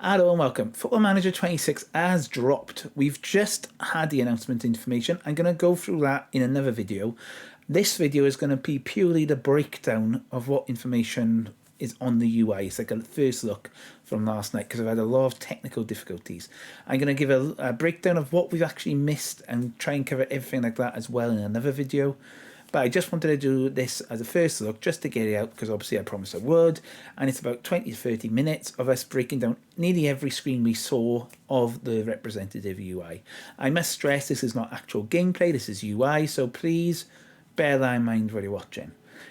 Hello and welcome. Football Manager 26 has dropped. We've just had the announcement information. I'm going to go through that in another video. This video is going to be purely the breakdown of what information is on the UI. It's like a first look from last night because I've had a lot of technical difficulties. I'm going to give a breakdown of what we've actually missed and try and cover everything like that as well in another video. But I just wanted to do this as a first look just to get it out because obviously I promised I would. And it's about 20 to 30 minutes of us breaking down nearly every screen we saw of the representative UI. I must stress this is not actual gameplay, this is UI, so please bear that in mind while you're watching.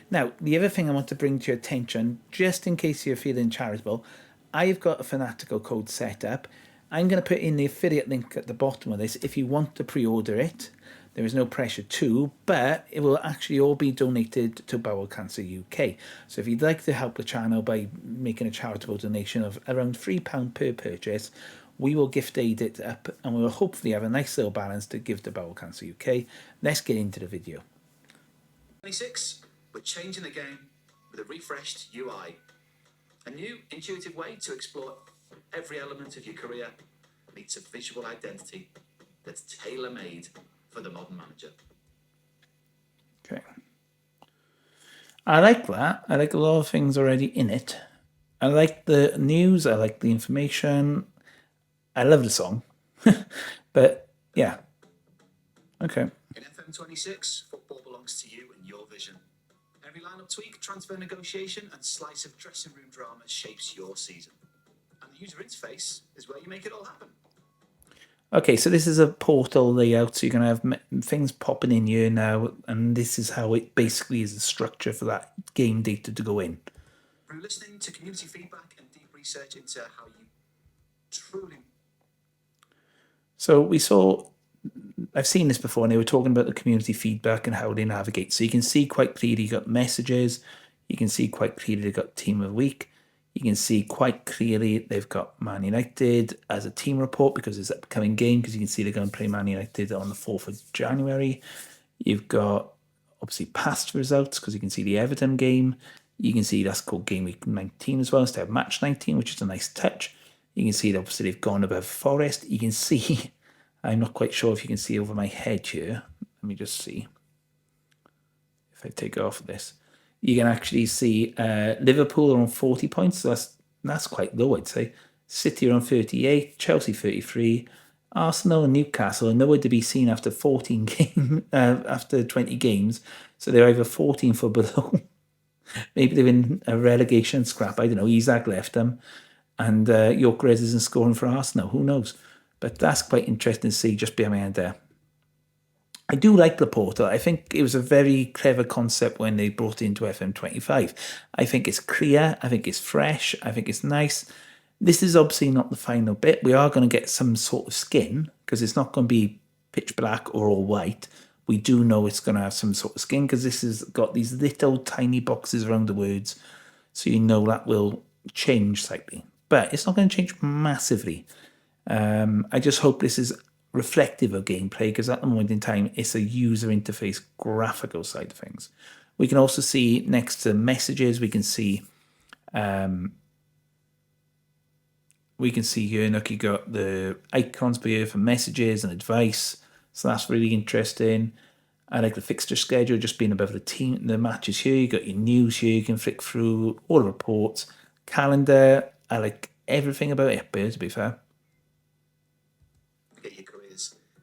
Now, the other thing I want to bring to your attention, just in case you're feeling charitable, I've got a Fanatical code set up. I'm going to put in the affiliate link at the bottom of this if you want to pre-order it. There is no pressure to, but it will actually all be donated to Bowel Cancer UK. So if you'd like to help the channel by making a charitable donation of around £3 per purchase, we will gift aid it up and we will hopefully have a nice little balance to give to Bowel Cancer UK. Let's get into the video. 26, we're changing the game with a refreshed UI. A new, intuitive way to explore every element of your career meets a visual identity that's tailor-made for the modern manager. Okay. I like that. I like a lot of things already in it. I like the news. I like the information. I love the song. But yeah. Okay. In FM26, football belongs to you and your vision. Every lineup tweak, transfer negotiation, and slice of dressing room drama shapes your season. And the user interface is where you make it all happen. Okay, so this is a portal layout, so you're going to have things popping in here now, and this is how it basically is the structure for that game data to go in. Through listening to community feedback and deep research into how you truly... So I've seen this before, and they were talking about the community feedback and how they navigate. So you can see quite clearly you got messages, you can see quite clearly they've got team of the week. You can see quite clearly they've got Man United as a team report because it's an upcoming game, because you can see they're going to play Man United on the 4th of January. You've got obviously past results because you can see the Everton game. You can see that's called Game Week 19 as well instead of Match 19, which is a nice touch. You can see that obviously they've gone above Forest. You can see, I'm not quite sure if you can see over my head here. Let me just see if I take off of this. You can actually see Liverpool are on 40 points, so that's quite low, I'd say. City are on 38, Chelsea 33, Arsenal and Newcastle are nowhere to be seen after 20 games, so they're either 14th or below. Maybe they're in a relegation scrap, I don't know. Isaac left them, and Gyökeres isn't scoring for Arsenal, who knows? But that's quite interesting to see just behind there. I do like the portal. I think it was a very clever concept when they brought it into FM25. I think it's clear. I think it's fresh. I think it's nice. This is obviously not the final bit. We are going to get some sort of skin because it's not going to be pitch black or all white. We do know it's going to have some sort of skin because this has got these little tiny boxes around the words. So you know that will change slightly. But it's not going to change massively. I just hope this is reflective of gameplay because at the moment in time it's a user interface graphical side of things. We can also see next to messages we can see here, look, you got the icons here for messages and advice, so that's really interesting. I like the fixture schedule just being above the matches here. You got your news here, you can flick through all the reports, calendar. I like everything about it here, to be fair.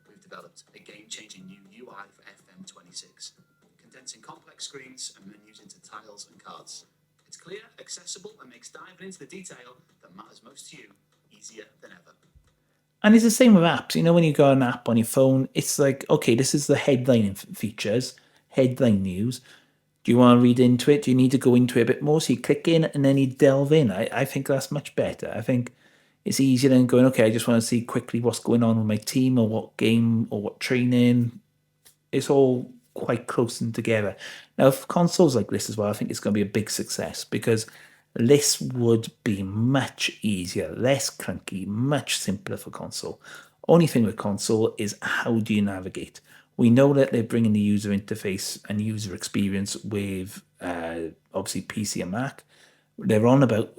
We've developed a game-changing new UI for FM26, condensing complex screens and menus into tiles and cards. It's clear, accessible, and makes diving into the detail that matters most to you easier than ever. And it's the same with apps. You know, when you got an app on your phone, it's like, okay, this is the headline features, headline news. Do you want to read into it? Do you need to go into it a bit more? So you click in and then you delve in. I think that's much better. I think it's easier than going, okay, I just want to see quickly what's going on with my team or what game or what training. It's all quite close and together. Now, if consoles like this as well, I think it's going to be a big success because this would be much easier, less clunky, much simpler for console. Only thing with console is how do you navigate? We know that they're bringing the user interface and user experience with obviously PC and Mac. They're on about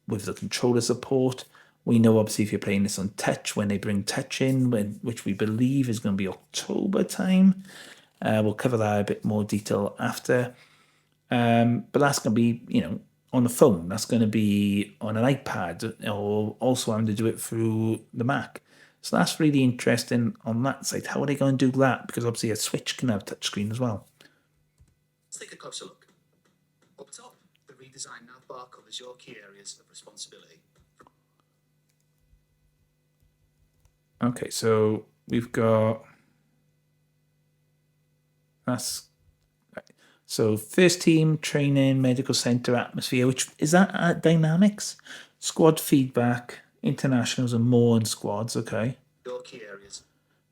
with the controller support. We know obviously if you're playing this on touch, when they bring touch in, which we believe is going to be October time. We'll cover that a bit more detail after. But that's going to be, on the phone. That's going to be on an iPad, or also having to do it through the Mac. So that's really interesting on that side. How are they going to do that? Because obviously a Switch can have touchscreen as well. Let's take a closer look. Up top, the redesigned navbar covers your key areas of responsibility. Okay, so we've got so first team, training, medical center, atmosphere, which is that at dynamics, squad feedback, internationals and more and squads. Okay, Your key areas.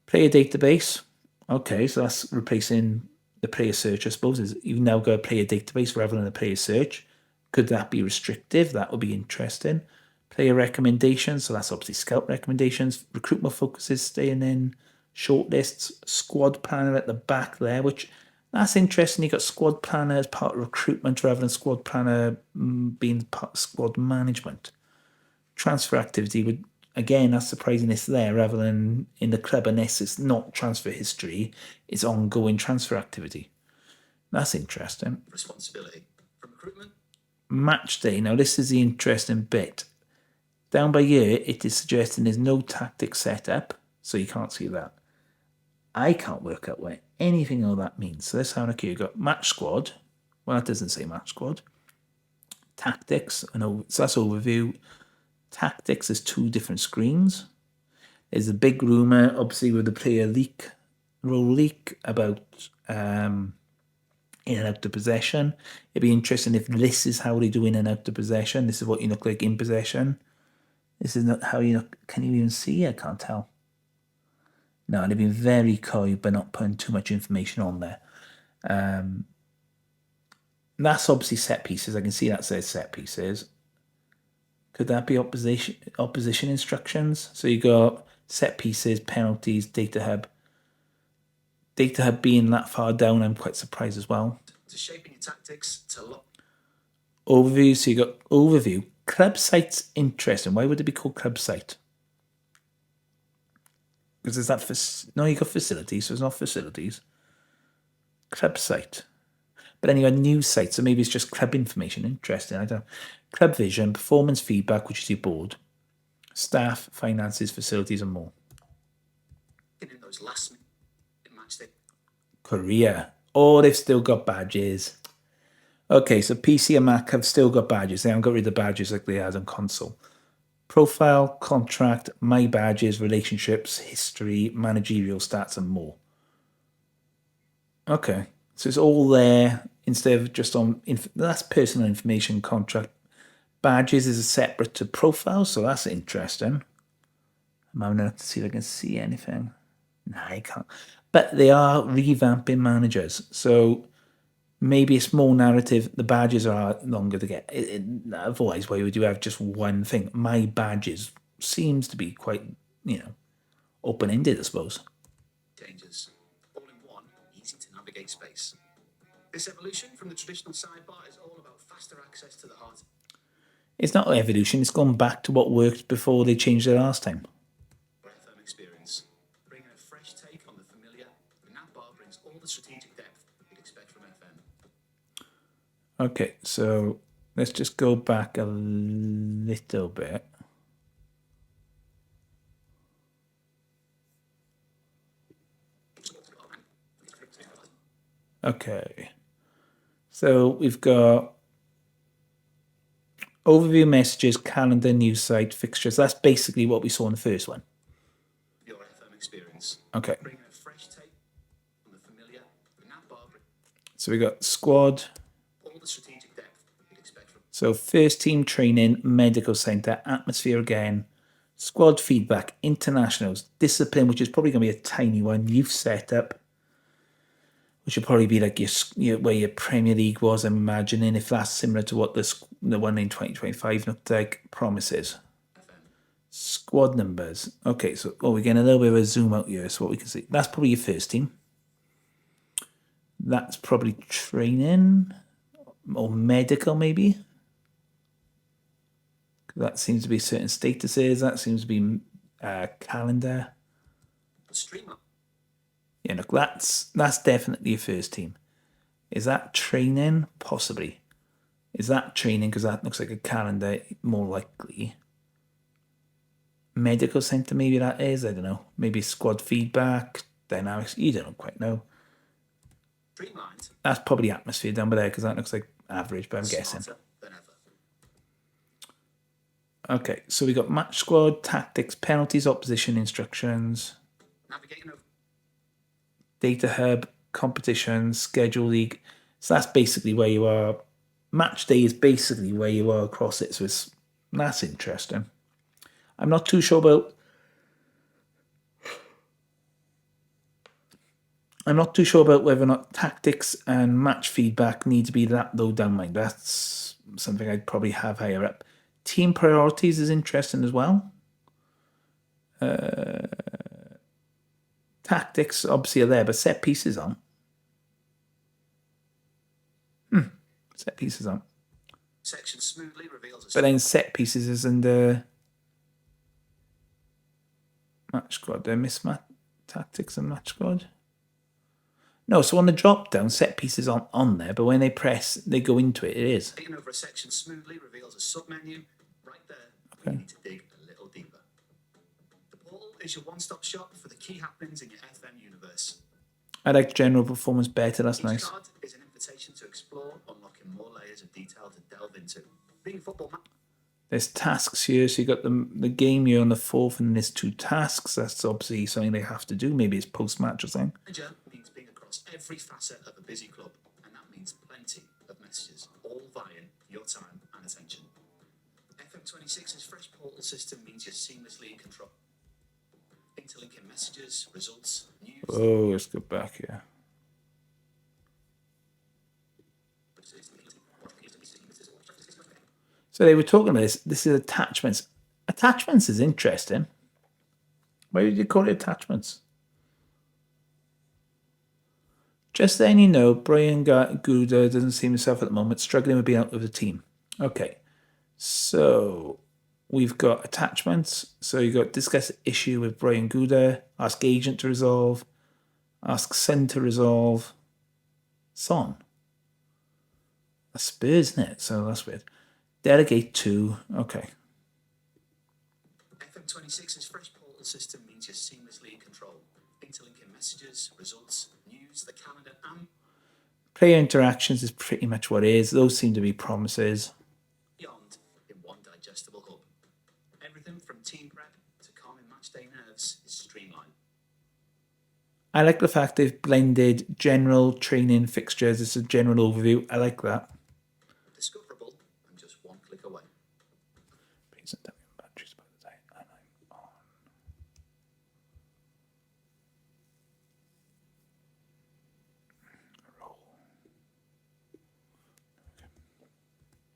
player database. Okay, so that's replacing the player search, I suppose. You've now got a player database rather than a player search. Could that be restrictive? That would be interesting. Player recommendations, so that's obviously scout recommendations. Recruitment focuses staying in. Shortlists, squad planner at the back there, which that's interesting. You got squad planner as part of recruitment rather than squad planner being part of squad management. Transfer activity would, again, that's surprising it's there rather than in the club, unless it's not transfer history, it's ongoing transfer activity. That's interesting. Responsibility from recruitment. Match day. Now this is the interesting bit. Down by here, it is suggesting there's no tactic set up, so you can't see that. I can't work out what anything of that means. So let's have a look here. You've got match squad. Well, that doesn't say match squad. Tactics. So that's overview. Tactics is 2 different screens. There's a big rumour, obviously, with the player role leak about in and out of possession. It'd be interesting if this is how they do in and out of possession. This is what you look like in possession. This is not how you look. Can you even see? I can't tell. No, they've been very coy by not putting too much information on there. That's obviously set pieces. I can see that says set pieces. Could that be opposition instructions? So you got set pieces, penalties, data hub. Data hub being that far down, I'm quite surprised as well. To shaping your tactics to lock. Overview. So you got overview. Club site's interesting. Why would it be called club site? Because there's that no, you got facilities, so it's not facilities. Club site. But then you got news site, so maybe it's just club information. Interesting, I don't know. Club vision, performance feedback, which is your board. Staff, finances, facilities, and more. In those last minute match day. Korea. Oh, they've still got badges. Okay, so PC and Mac have still got badges. They haven't got rid of the badges like they had on console. Profile, contract, my badges, relationships, history, managerial stats, and more. Okay, so it's all there instead of just on. That's personal information, contract. Badges is separate to profile, so that's interesting. I'm having to see if I can see anything. Nah, I can't. But they are revamping managers, so maybe it's more narrative. The badges are longer to get. Otherwise, why would you have just one thing? My badges seems to be quite, open-ended, I suppose. Changes. All in one, easy to navigate space. This evolution from the traditional sidebar is all about faster access to the heart. It's not evolution. It's gone back to what worked before they changed it last time. FM experience. Bringing a fresh take on the familiar, the navbar brings all the strategic depth you'd expect from FM. Okay, so let's just go back a little bit. Okay, so we've got overview, messages, calendar, news site, fixtures. That's basically what we saw in the first one. Your FM experience. Okay. Bringing a fresh take on the familiar, the navbar. So we got squad. All the strategic depth you'd expect from. So first team training, medical center, atmosphere again, squad feedback, internationals, discipline, which is probably going to be a tiny one, youth setup, which would probably be like your where your Premier League was, I'm imagining, if that's similar to what the one in 2025 looked like, promises. Squad numbers. Okay, so we're getting a little bit of a zoom out here, so what we can see. That's probably your first team. That's probably training or medical, maybe. That seems to be certain statuses. That seems to be calendar. Streamer. Yeah, look, that's definitely a first team. Is that training? Possibly. Is that training? Because that looks like a calendar, more likely. Medical center, maybe that is. I don't know. Maybe squad feedback, dynamics. You don't quite know. Streamlined. That's probably atmosphere down by there because that looks like average, but I'm guessing. Smarter than ever. Okay, so we got match squad, tactics, penalties, opposition instructions, Navigating over. data hub, competition, schedule league. So that's basically where you are. Match day is basically where you are across it. So that's interesting. I'm not too sure about. I'm not too sure about whether or not tactics and match feedback need to be that low down mine. That's something I'd probably have higher up. Team priorities is interesting as well. Tactics obviously are there, but set pieces aren't. Set pieces aren't. Section smoothly reveals. But then set pieces is under match squad. Did I miss tactics and match squad? No, so on the drop down, set pieces aren't on there, but when they press, they go into it. It is. Taking over a section smoothly reveals a submenu right there. Okay. You need to dig a little deeper. The portal is your one-stop shop for the key happenings in your FM universe. I like general performance better. That's Each nice. card is an invitation to explore, unlocking more layers of detail to delve into. Being football There's tasks here, so you got the game here on the 4th, and there's 2 tasks. That's obviously something they have to do. Maybe it's post-match or something. manager means being across every facet of a busy club, and that means plenty of messages, all vying for your time and attention. FM26's fresh portal system means you're seamlessly in control. Interlinking messages, results, news. Oh, let's go back here. So they were talking about this. This is attachments. Attachments is interesting. Why did you call it attachments? Just then you know, Brian Gouda doesn't see himself at the moment, struggling with being out of the team. Okay, so we've got attachments. So you've got discuss issue with Brian Gouda, ask agent to resolve, ask son to resolve, son. That's Spurs, isn't it? So that's weird. Delegate to, okay. FM26's fresh portal system means you're seamlessly in control. Interlinking messages, results, news, the calendar, and Player interactions is pretty much what it is. Those seem to be promises. beyond in one digestible hub. Everything from team prep to calming matchday nerves is streamlined. I like the fact they've blended general training fixtures. It's a general overview. I like that. Discoverable and just one click away. Batteries by the time I'm on. Roll.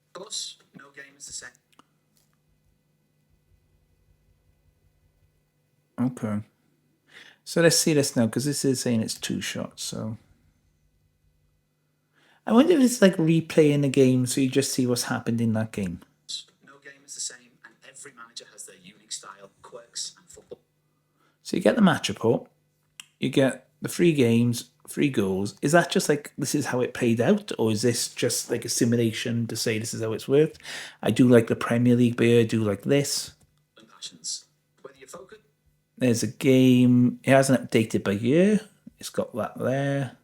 Of course, no game is the same. Okay. So let's see this now, because this is saying it's 2 shots, so. I wonder if it's like replaying the game so you just see what's happened in that game. No game is the same, and every manager has their unique style, quirks, and football. So you get the match report, you get the 3 games, 3 goals. Is that just like this is how it played out, or is this just like a simulation to say this is how it's worked? I do like the Premier League, but I do like this. And passions. Whether you're focused. There's a game. It hasn't updated by year. It's got that there.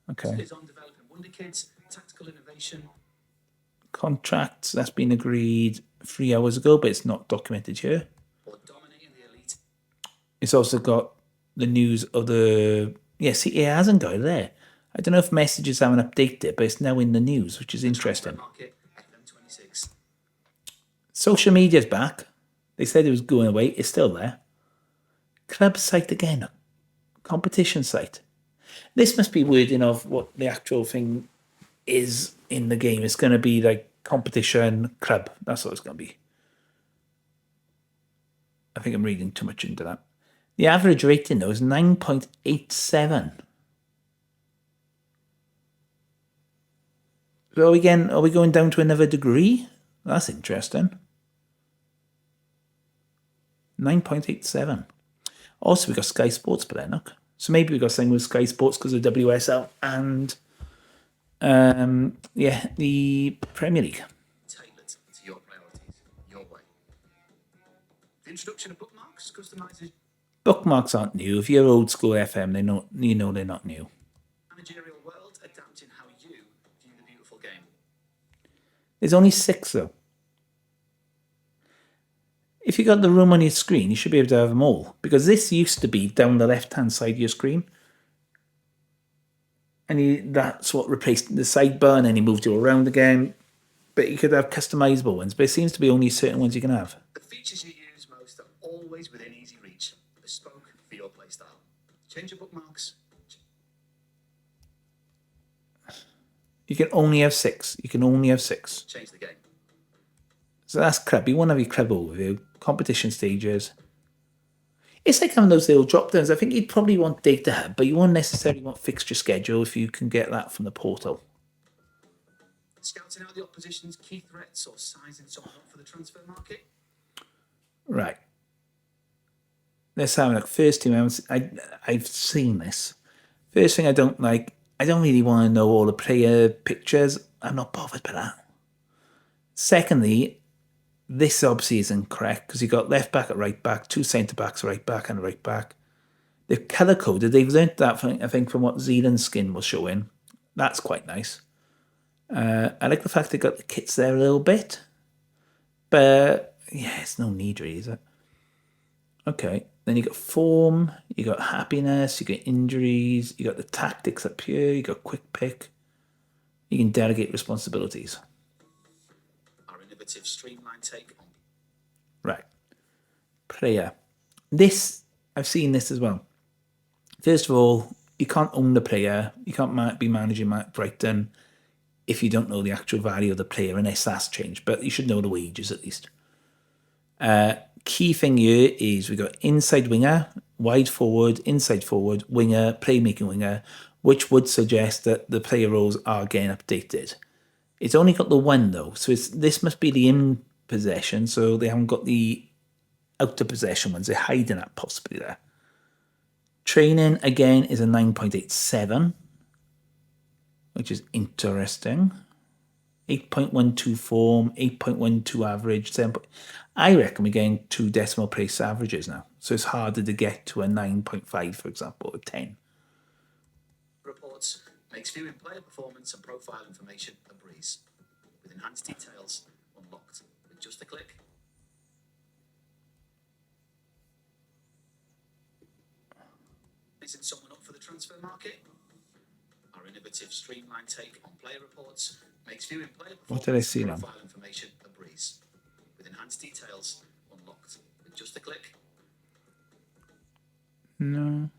Okay. Is on developing Wonder Kids, tactical innovation. Contracts, that's been agreed 3 hours ago, but it's not documented here. Or dominating the elite. It's also got the news of the... Yeah, see, it hasn't got it there. I don't know if messages haven't updated, but it's now in the news, which is interesting. Market, FM26. Social media's back. They said it was going away. It's still there. Club site again. Competition site. This must be wording of what the actual thing is in the game. It's going to be like competition club. That's what it's going to be. I think I'm reading too much into that. The average rating, though, is 9.87. So again, are we going down to another degree? That's interesting. 9.87. Also, we got Sky Sports, but then look. So maybe we got something with Sky Sports because of WSL and yeah, the Premier League. Tailored to your priorities, your way. The introduction of bookmarks customizes Bookmarks aren't new. If you're old school FM, they know you know they're not new. managerial world, adapting how you view the beautiful game. There's only 6 though. If you got the room on your screen, you should be able to have them all. Because this used to be down the left-hand side of your screen. And that's what replaced the sidebar, and then he moved you around again. But you could have customizable ones, but it seems to be only certain ones you can have. The features you use most are always within easy reach, bespoke for your playstyle. Change your bookmarks. You can only have 6. You can only have 6. Change the game. So that's club. You want to have your club overview, competition stages. It's like having those little drop downs. I think you'd probably want data hub, but you won't necessarily want fixture schedule if you can get that from the portal. Scouting out the opposition's key threats or sizing someone up for the transfer market. Right. Let's have a look. First team, I've seen this. First thing I don't like, I don't really want to know all the player pictures. I'm not bothered by that. Secondly, this obviously isn't correct because you've got left back at right back, 2 centre backs, right back and right back. They're colour coded. They've learnt that, I think, from what Zealand's skin was showing. That's quite nice. I like the fact they got the kits there a little bit. But yeah, it's no need really, is it? Okay. Then you got form, you got happiness, you got injuries, you got the tactics up here, you got quick pick. You can delegate responsibilities. Our innovative streamlined take on Right. Player. This, I've seen this as well. First of all, you can't own the player. You can't be managing Brighton if you don't know the actual value of the player, unless that's changed. But you should know the wages at least. Key thing here is we've got inside winger, wide forward, inside forward, winger, playmaking winger, which would suggest that the player roles are getting updated. It's only got the one though, so this must be the in possession, so they haven't got the out of possession ones. They're hiding that possibly there. Training again is a 9.87, which is interesting. 8.12 form, 8.12 average, 7. I reckon we're getting 2 decimal place averages now. So it's harder to get to a 9.5, for example, or 10. reports makes viewing player performance and profile information a breeze, with enhanced details unlocked with just a click. Isn't someone up for the transfer market? Our innovative streamlined take on player reports makes viewing player What did I see and now? profile information a breeze, with enhanced details unlocked with just a click. No.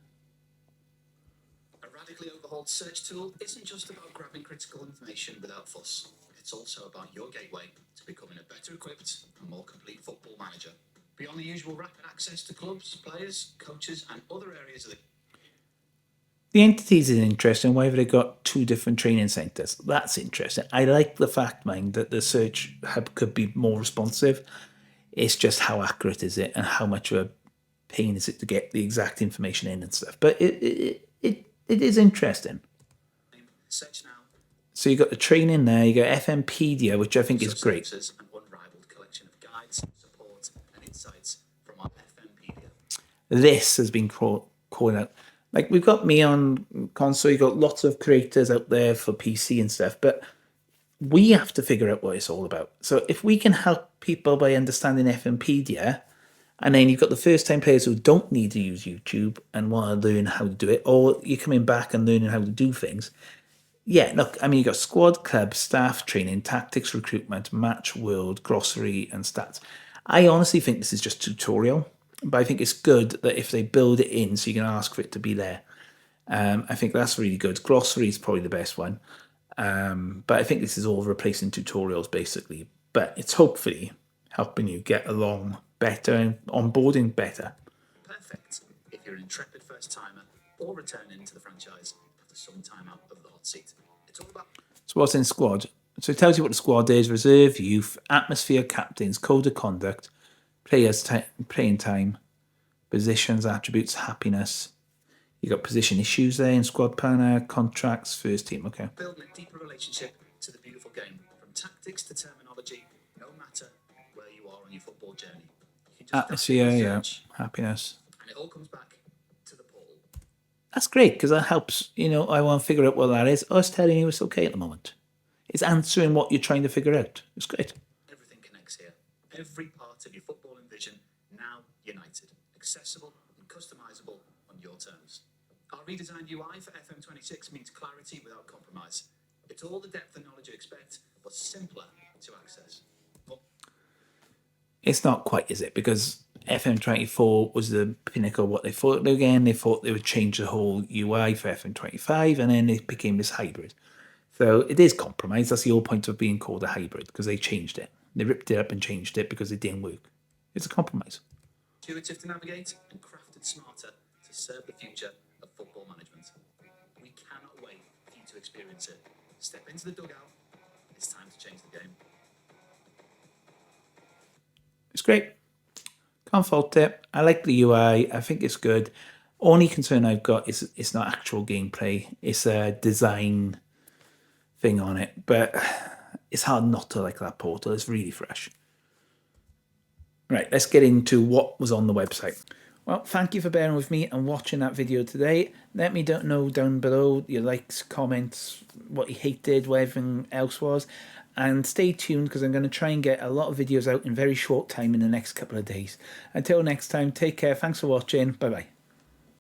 A radically overhauled search tool isn't just about grabbing critical information without fuss. It's also about your gateway to becoming a better equipped and more complete football manager. Beyond the usual rapid access to clubs, players, coaches, and other areas of The entities is interesting. Why have they got 2 different training centres? That's interesting. I like the fact, mind, that the search hub could be more responsive. It's just how accurate is it and how much of a pain is it to get the exact information in and stuff. But it is interesting. search now. So you got the training there. You got FMPedia, which I think is great. Services and unrivaled collection of guides, support, and insights from our FMPedia. This has been called out. Like, we've got me on console, you've got lots of creators out there for PC and stuff, but we have to figure out what it's all about. So if we can help people by understanding FMPedia, and then you've got the first-time players who don't need to use YouTube and want to learn how to do it, or you're coming back and learning how to do things. Yeah, look, I mean, you've got squad, club, staff, training, tactics, recruitment, match, world, glossary, and stats. I honestly think this is just tutorial. But I think it's good that if they build it in so you can ask for it to be there. I think that's really good. Glossary is probably the best one. But I think this is all replacing tutorials, basically. But it's hopefully helping you get along better and onboarding better. Perfect if you're an intrepid first-timer or returning to the franchise after some time out of the hot seat. It's all about So what's in squad? So it tells you what the squad is: reserve, youth, atmosphere, captains, code of conduct, players, playing time, positions, attributes, happiness. You got position issues there in squad planner, contracts, first team. Okay. Building a deeper relationship to the beautiful game, from tactics to terminology, no matter where you are on your football journey. You can just Atmosphere, yeah, happiness. and it all comes back to the poll. That's great because that helps. You know, I want to figure out what that is. Us telling you it's okay at the moment. It's answering what you're trying to figure out. It's great. Everything connects here. Every part of your footballing vision now united, accessible and customizable on your terms. Our redesigned UI for FM26 means clarity without compromise. It's all the depth and knowledge you expect, but simpler to access. It's not quite, is it? Because FM24 was the pinnacle of what they thought. Again, they thought they would change the whole UI for FM25, and then it became this hybrid. So it is compromise. That's the whole point of being called a hybrid, because they changed it. They ripped it up and changed it because it didn't work. It's a compromise. Intuitive to navigate and crafted smarter to serve the future of football management. We cannot wait for you to experience it. Step into the dugout. It's time to change the game. It's great. Can't fault it. I like the UI. I think it's good. Only concern I've got is it's not actual gameplay. It's a design thing on it. But it's hard not to like that portal. It's really fresh. Right, let's get into what was on the website. Well, thank you for bearing with me and watching that video today. Let me know down below your likes, comments, what you hated, what everything else was. And stay tuned because I'm going to try and get a lot of videos out in very short time in the next couple of days. Until next time, take care. Thanks for watching. Bye-bye.